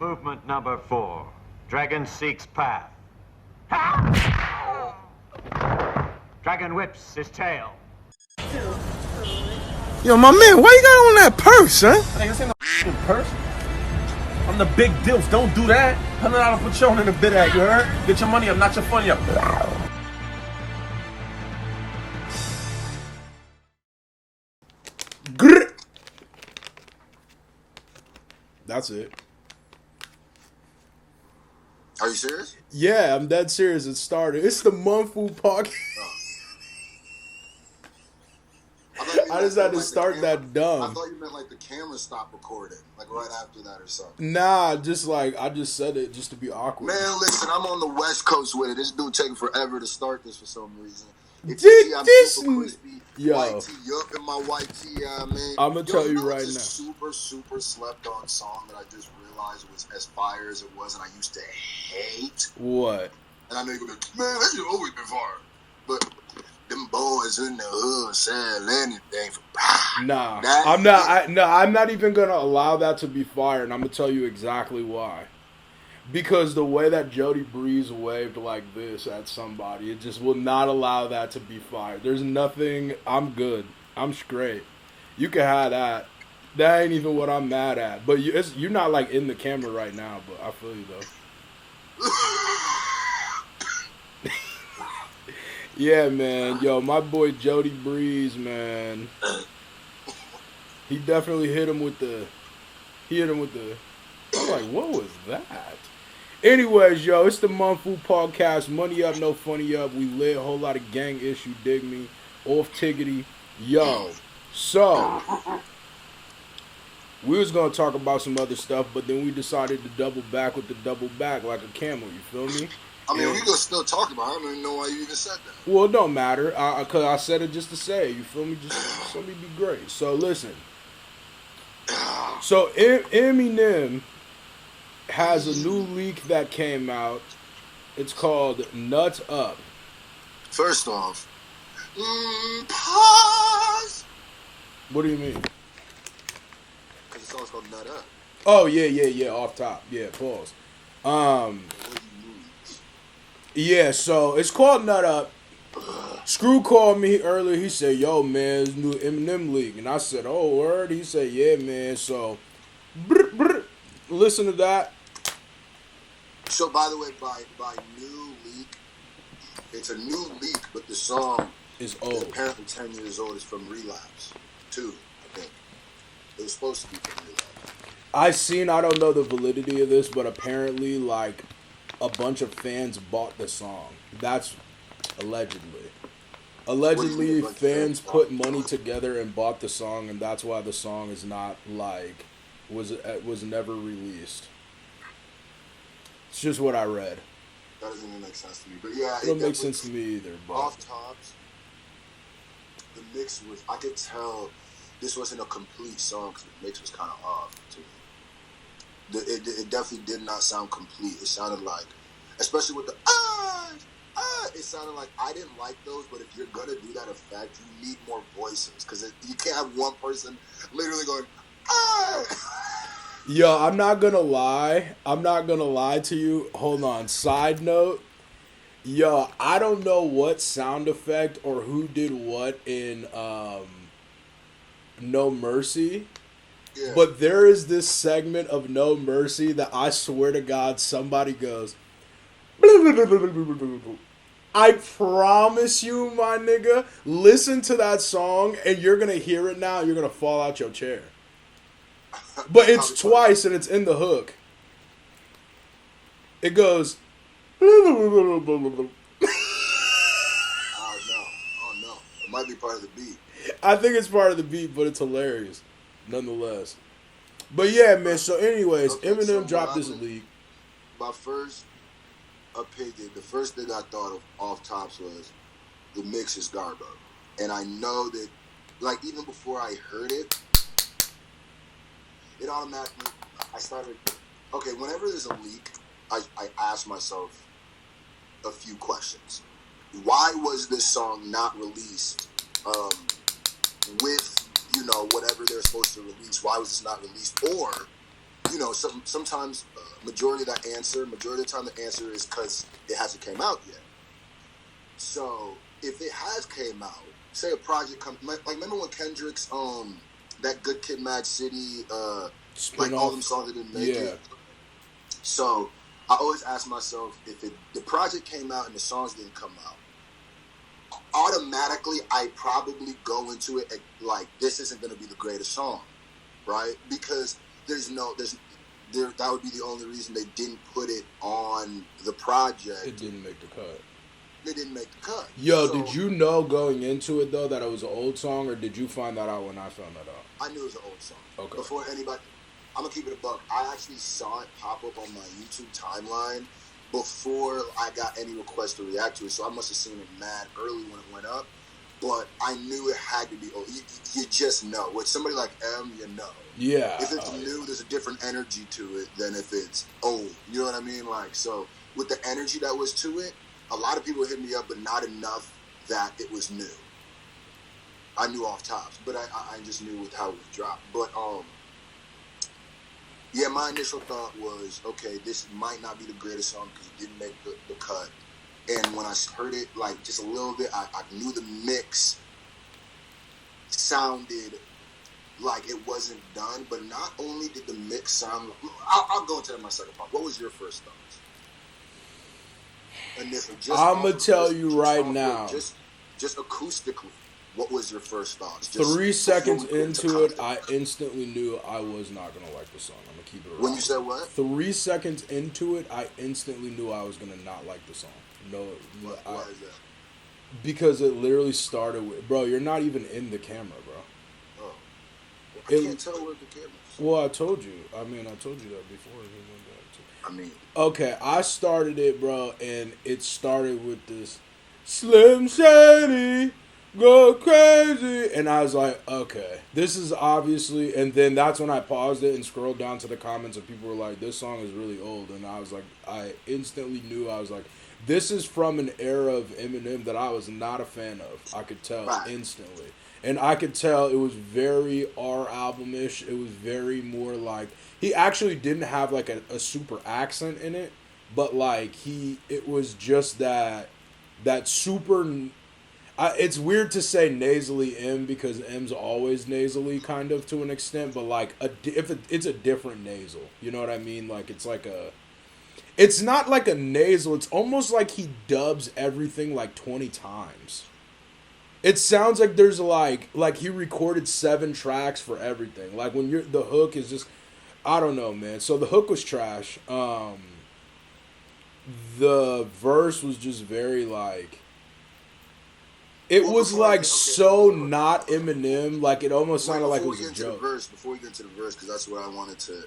Movement number 4. Dragon seeks path. Dragon whips his tail. Yo, my man, why you got on that purse, huh? Hey, this ain't no purse. I'm the big deals. Don't do that. $100 Patron in the bid at, you heard? Get your money up, not your funny up. Grr. That's it. Are you serious? Yeah, I'm dead serious. It started. It's the Monfu podcast. I just had to start that dumb. I thought you meant like the camera stopped recording, like right after that or something. Nah, just like I just said it just to be awkward. Man, listen, I'm on the West Coast with it. This dude taking forever to start this for some reason. If Did you see, I'm this super crispy, yo? white tee up in my white tee, man. I'm gonna tell you right it's now. Super slept on song that I just realized was as fire as it was, and I used to hate. What? And I know you're gonna be, man, that shit always been fire, but. Them boys in the hood sell anything for Nah, I'm not. I'm not even gonna allow that to be fired, and I'm gonna tell you exactly why. Because the way that Jody Breeze waved like this at somebody, it just will not allow that to be fired. There's nothing. I'm good. I'm straight. You can have that. That ain't even what I'm mad at. But you're not like in the camera right now. But I feel you though. Yeah, man. Yo, my boy Jody Breeze, man. He definitely hit him with the. I'm like, what was that? Anyways, yo, it's the Monfu podcast. Money up, no funny up. We lit a whole lot of gang issue. Dig me, off tiggity. Yo, so we was gonna talk about some other stuff, but then we decided to double back with the double back like a camel. You feel me? I mean, we could still talk about it. I don't even know why you even said that. Well, it don't matter, because I said it just to say it. You feel me? Just so me be great. So, listen. So, Eminem has a new leak that came out. It's called Nut Up. First off, pause. What do you mean? Because the song's called Nut Up. Oh, yeah, off top. Yeah, pause. Yeah, so it's called Nut Up. Screw called me earlier. He said, yo, man, it's new Eminem leak. And I said, oh, word? He said, yeah, man. So, listen to that. So, by the way, by new leak, it's a new leak, but the song is old. Apparently 10 years old. It's from Relapse, too, I think. It was supposed to be from Relapse. I don't know the validity of this, but apparently, like, a bunch of fans bought the song. That's allegedly. Allegedly, fans put money together and bought the song, and that's why the song is not, like, was never released. It's just what I read. That doesn't even make sense to me. But yeah, it don't make sense to me either. But off tops, the mix was, I could tell this wasn't a complete song because the mix was kind of off to me. It definitely did not sound complete. It sounded like, especially with the it sounded like, I didn't like those, but if you're going to do that effect, you need more voices because you can't have one person literally going, Yo, I'm not gonna lie to you. Hold on. Side note. Yo, I don't know what sound effect or who did what in No Mercy. Yeah. But there is this segment of No Mercy that I swear to God somebody goes. I promise you, my nigga, listen to that song and you're gonna hear it now and you're gonna fall out your chair. But it's twice and it's in the hook. It goes. Oh no. It might be part of the beat. I think it's part of the beat, but it's hilarious. Nonetheless. But yeah, man, so anyways, Eminem dropped this leak. My first opinion, the first thing I thought of off tops was the mix is garbo. And I know that, like, even before I heard it, it automatically, I started, okay, whenever there's a leak, I ask myself a few questions. Why was this song not released with, whatever they're supposed to release? Why was this not released? Or, sometimes majority of the time the answer is because it hasn't came out yet. So if it has came out, say a project comes, like remember when Kendrick's that Good Kid, Mad City, like all them songs that didn't make it. So I always ask myself, if the project came out and the songs didn't come out, automatically I probably go into it like this isn't going to be the greatest song, right? Because that would be the only reason they didn't put it on the project. It didn't make the cut. They didn't make the cut. Yo, so, did you know going into it though that it was an old song, or did you find that out when I found that out? I knew it was an old song. Okay. Before anybody, I'm gonna keep it a buck. I actually saw it pop up on my YouTube timeline before I got any request to react to it. So I must have seen it mad early when it went up. But I knew it had to be old. You just know. With somebody like M, you know. Yeah. If it's new, there's a different energy to it than if it's old. You know what I mean? Like, so with the energy that was to it, a lot of people hit me up, but not enough that it was new. I knew off tops, but I just knew with how it was dropped. But yeah, my initial thought was, okay, this might not be the greatest song because it didn't make the cut. And when I heard it, like, just a little bit, I knew the mix sounded like it wasn't done. But not only did the mix sound... I'll go into that in my second part. What was your first thoughts? Initial, I'm going to tell you right now. Just acoustically, what was your first thoughts? 3 seconds into it, I instantly knew I was not going to like the song. I'm going to keep it around. When you said what? 3 seconds into it, I instantly knew I was going to not like the song. No, why is that? Because it literally started with, bro, you're not even in the camera, bro. Oh. I can't tell where the camera is. Well, I told you. I mean, I told you that before. I mean. Okay, I started it, bro, and it started with this Slim Shady, go crazy. And I was like, okay, this is obviously, and then that's when I paused it and scrolled down to the comments and people were like, this song is really old. And I was like, I instantly knew, I was like, this is from an era of Eminem that I was not a fan of. I could tell instantly. And I could tell it was very R album-ish. It was very more like... He actually didn't have like a super accent in it. But like it was just that super... it's weird to say nasally M because M's always nasally kind of to an extent. But like it's a different nasal. You know what I mean? Like it's like a... It's not like a nasal. It's almost like he dubs everything like 20 times. It sounds like there's like he recorded 7 tracks for everything. Like when the hook is just, I don't know, man. So the hook was trash. The verse was just very like, it was like so not Eminem. Like it almost sounded like it was a joke. Before we get into the verse, because that's what I wanted to.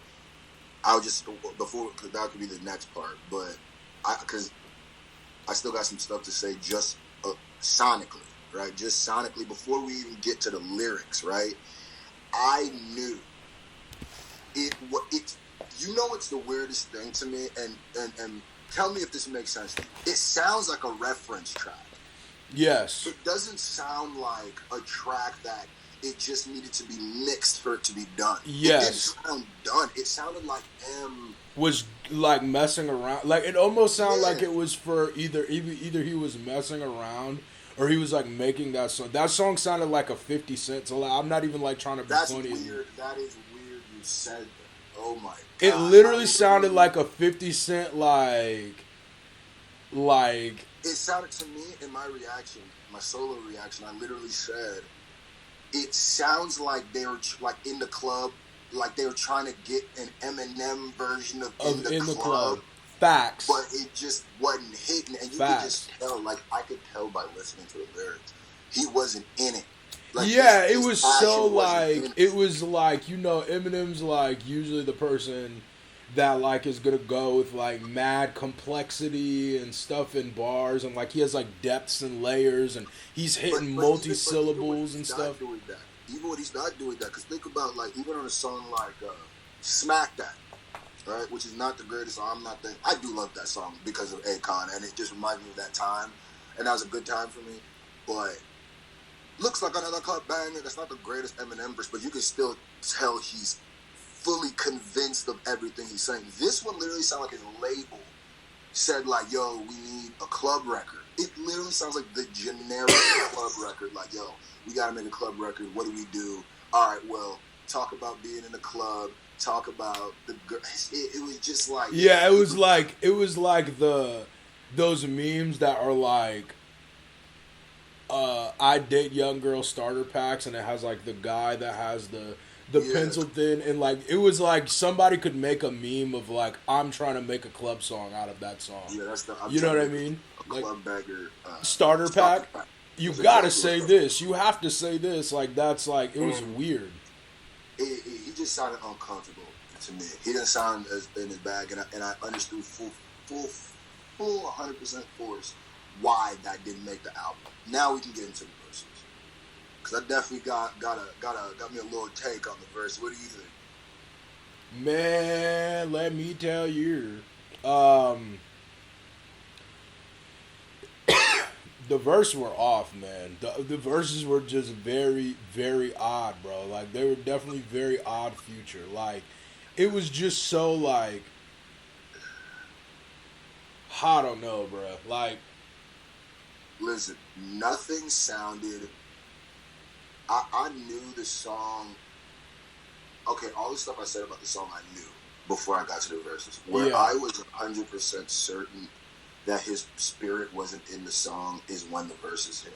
I'll just before, cause that could be the next part, but because I still got some stuff to say just sonically, right? Just sonically before we even get to the lyrics, right? I knew it. You know, it's the weirdest thing to me, and tell me if this makes sense to you. It sounds like a reference track. Yes. It doesn't sound like a track that it just needed to be mixed for it to be done. Yes. It didn't sound done. It sounded like M was like messing around. Like it almost sounded like it was for either he was messing around or he was like making that song. That song sounded like a 50 Cent. So I'm not even like trying to be funny. That's weird. That is weird you said that. Oh my God. It literally sounded like a 50 Cent like it sounded to me in my reaction, my solo reaction, I literally said it sounds like they were like in the club, like they were trying to get an Eminem version of In the Club. Facts. But it just wasn't hitting, and you could just tell. Like I could tell by listening to the lyrics, he wasn't in it. Like, it was so like it was like, you know, Eminem's like usually the person that like is gonna go with like mad complexity and stuff in bars, and like he has like depths and layers, and he's hitting multi-syllables and stuff. Even when he's not doing that, because think about like even on a song like "Smack That," right, which is not the greatest song. I do love that song because of Akon, and it just reminds me of that time, and that was a good time for me. But looks like another club banger. That's not the greatest Eminem verse, but you can still tell he's fully convinced of everything he's saying. This one literally sounded like his label said, like, yo, we need a club record. It literally sounds like the generic club record. Like, yo, we got to make a club record. What do we do? All right, well, talk about being in the club. Talk about the girl. It was just like... Yeah, it was like those memes that are like, I date young girl starter packs, and it has like the guy that has the pencil thin, and like it was like somebody could make a meme of like, I'm trying to make a club song out of that song. Yeah, that's the... You know what I mean? A club bagger starter pack. You gotta say this. You have to say this. Like that's like it was weird. He just sounded uncomfortable to me. He didn't sound as in his bag, and I understood full 100% force why that didn't make the album. Now we can get into the verses, because I definitely got me a little take on the verse. What do you think? Man, let me tell you, the verses were off, man. The verses were just very, very odd, bro. Like, they were definitely very odd Future. Like, it was just so, like, I don't know, bro. Like, listen, nothing sounded... I knew the song... Okay, all the stuff I said about the song I knew before I got to the verses. Where I was 100% certain that his spirit wasn't in the song is when the verses hit.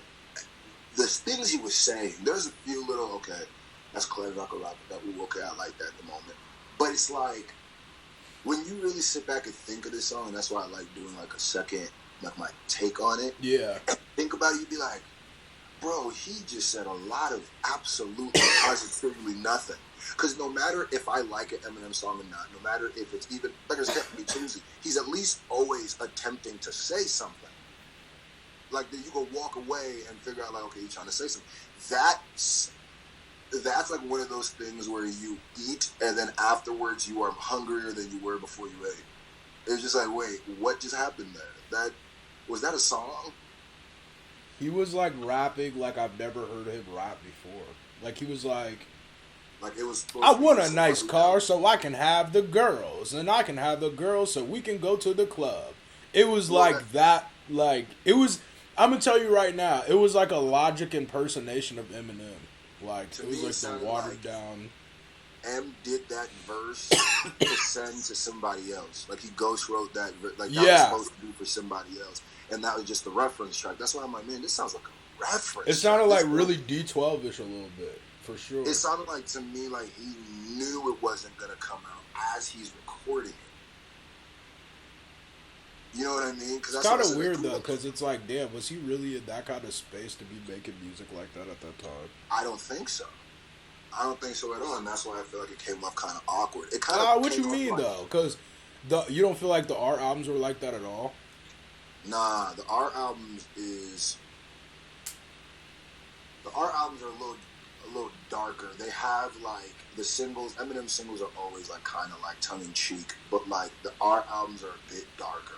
The things he was saying, there's a few little, okay, that's clever, I could rap with that, ooh, okay, I like that at the moment. But it's like, when you really sit back and think of this song, and that's why I like doing like a second, like my take on it. Yeah. And think about it, you'd be like, bro, he just said a lot of absolutely positively nothing. Because no matter if I like an Eminem song or not, no matter if it's even, like it's Captain Tuesday, he's at least always attempting to say something. Like, that you go walk away and figure out, like, okay, you're trying to say something. That's like one of those things where you eat, and then afterwards you are hungrier than you were before you ate. It's just like, wait, what just happened there? Was that a song? he was like rapping like I've never heard him rap before. Like, he was like it was. I want a nice car so I can have the girls, and I can have the girls so we can go to the club. It was like that. Like, it was. I'm gonna tell you right now, it was like a Logic impersonation of Eminem. Like, it was like the watered down. M did that verse to send to somebody else. Like, he ghost wrote that. Like, that was supposed to be for somebody else, and that was just the reference track. That's why I'm like, man, this sounds like a reference. It sounded like really D12ish a little bit, for sure. It sounded like, to me, like he knew it wasn't gonna come out as he's recording it. You know what I mean? It's kind of weird, though, because it's like, damn, was he really in that kind of space to be making music like that at that time? I don't think so. I don't think so at all, and that's why I feel like it came off kind of awkward. It kind of. What you mean, though? Because you don't feel like the art albums were like that at all? Nah, the art albums are a little darker. They have, like, the singles. Eminem singles are always like kind of like tongue in cheek, but like the art albums are a bit darker.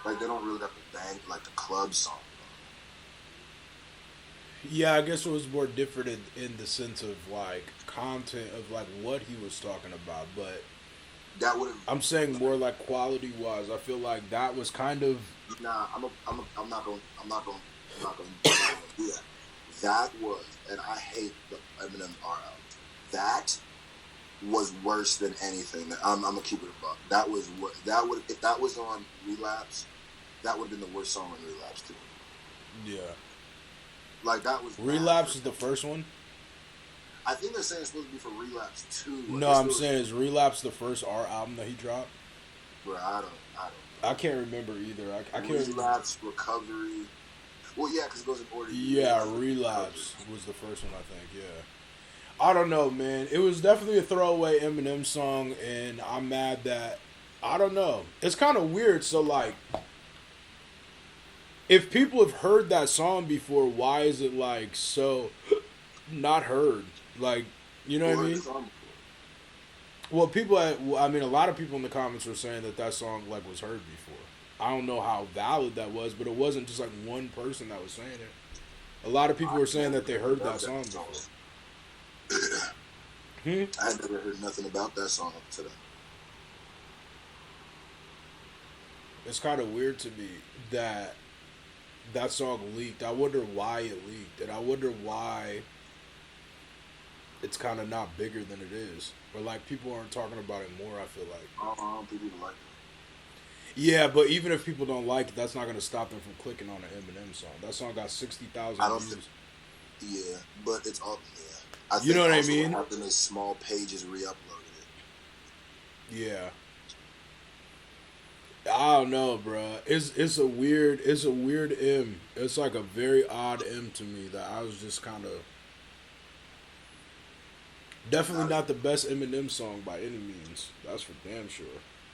Like, they don't really got the bang like the club song. Yeah, I guess it was more different in the sense of like content of like what he was talking about, but that would. I'm saying more like quality wise. I feel like that was kind of. Nah, I'm not going to do that. That was, and I hate the Eminem art album. That was worse than anything. I'm gonna keep it a buck. That would if that was on Relapse, that would have been the worst song on Relapse too. Yeah. Like, that was Relapse is the first one? I think they're saying it's supposed to be for Relapse 2. No, I'm saying, is Relapse the first art album that he dropped? Bro, I don't. I can't remember either. I can't Relapse, Recovery. Well, yeah, because it goes in order. Yeah, Relapse was the first one, I think, yeah. I don't know, man. It was definitely a throwaway Eminem song, and I'm mad that, I don't know. It's kind of weird, so like, if people have heard that song before, why is it like so not heard? Like, you know what I mean? Well, a lot of people in the comments were saying that song like was heard before. I don't know how valid that was, but it wasn't just like one person that was saying it. A lot of people were saying that they heard that song before. I had never heard nothing about that song up to then. It's kind of weird to me that that song leaked. I wonder why it leaked, and I wonder why it's kind of not bigger than it is, or like people aren't talking about it more. I feel like. I don't think people like it. Yeah, but even if people don't like it, that's not gonna stop them from clicking on an Eminem song. That song got 60,000 I don't views. Yeah, but it's all. Yeah, You know what I also mean? What happened is small pages re-uploaded it. Yeah. I don't know, bro. It's a weird M. It's like a very odd M to me that I was just kind of definitely not the best Eminem song by any means. That's for damn sure.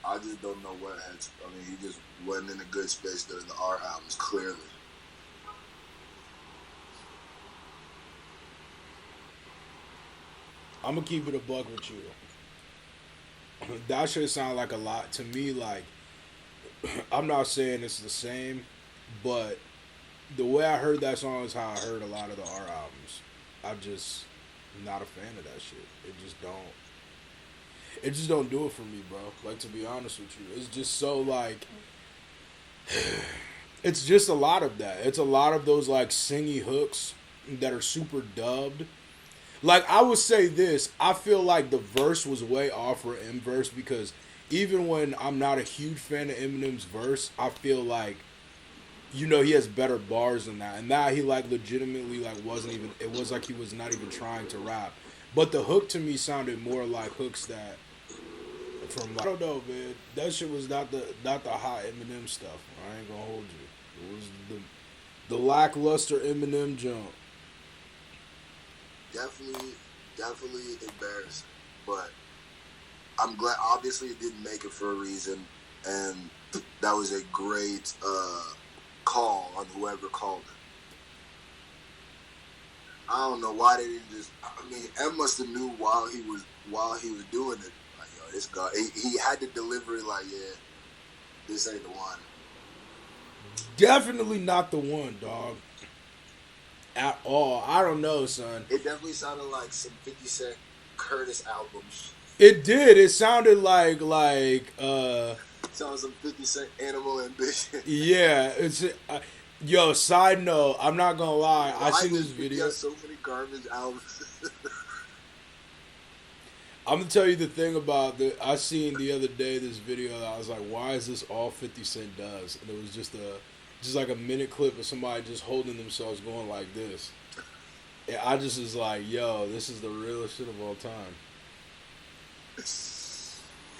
I just don't know what had. I mean, he just wasn't in a good space during the R albums. Clearly, I'm gonna keep it a buck with you. That should sound like a lot to me. Like, I'm not saying it's the same, but the way I heard that song is how I heard a lot of the R albums. I'm just not a fan of that shit. It just don't do it for me, bro. Like, to be honest with you, it's just so like, it's just a lot of that. It's a lot of those like singy hooks that are super dubbed. Like, I would say this, I feel like the verse was way off for M verse, because even when I'm not a huge fan of Eminem's verse, I feel like, you know, he has better bars than that. And that he like legitimately like wasn't even, it was like he was not even trying to rap. But the hook to me sounded more like hooks that from, like, I don't know, man. That shit was not the hot Eminem stuff. I ain't gonna hold you. It was the lackluster Eminem jump. Definitely embarrassing. But I'm glad. Obviously, it didn't make it for a reason, and that was a great call on whoever called it. I don't know why they didn't just. I mean, M must have knew while he was doing it. Like, yo, this guy, he had to deliver it. Like, yeah, this ain't the one. Definitely not the one, dog. At all. I don't know, son. It definitely sounded like some 50 Cent Curtis albums. It did. It sounded like Sounds some 50 Cent Animal Ambition. yeah, it's yo, side note, I'm not gonna lie. I seen this video. Has so many garbage albums. I'm gonna tell you the thing about I seen the other day this video that I was like, why is this all 50 Cent does? And it was just like a minute clip of somebody just holding themselves going like this. And I just was like, yo, this is the realest shit of all time.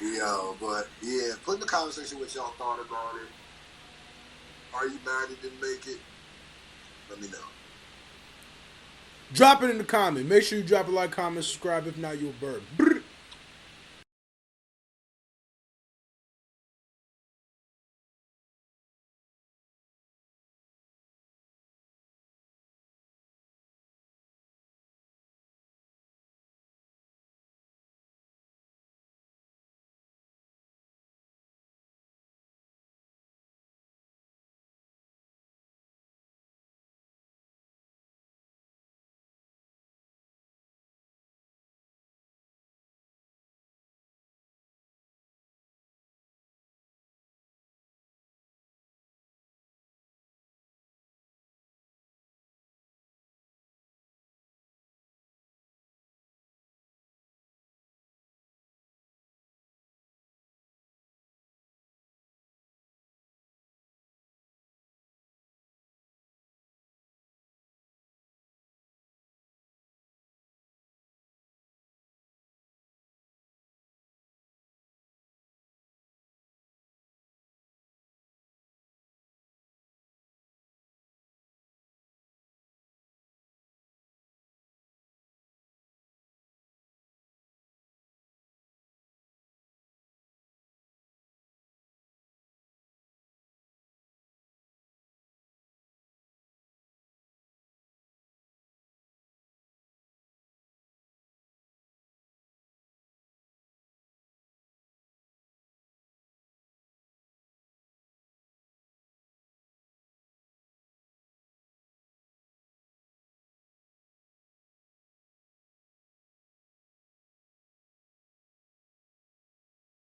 Yo, but yeah, put in the conversation what y'all thought about it. Are you mad it didn't make it? Let me know. Drop it in the comment. Make sure you drop a like, comment, subscribe. If not, you'll burn.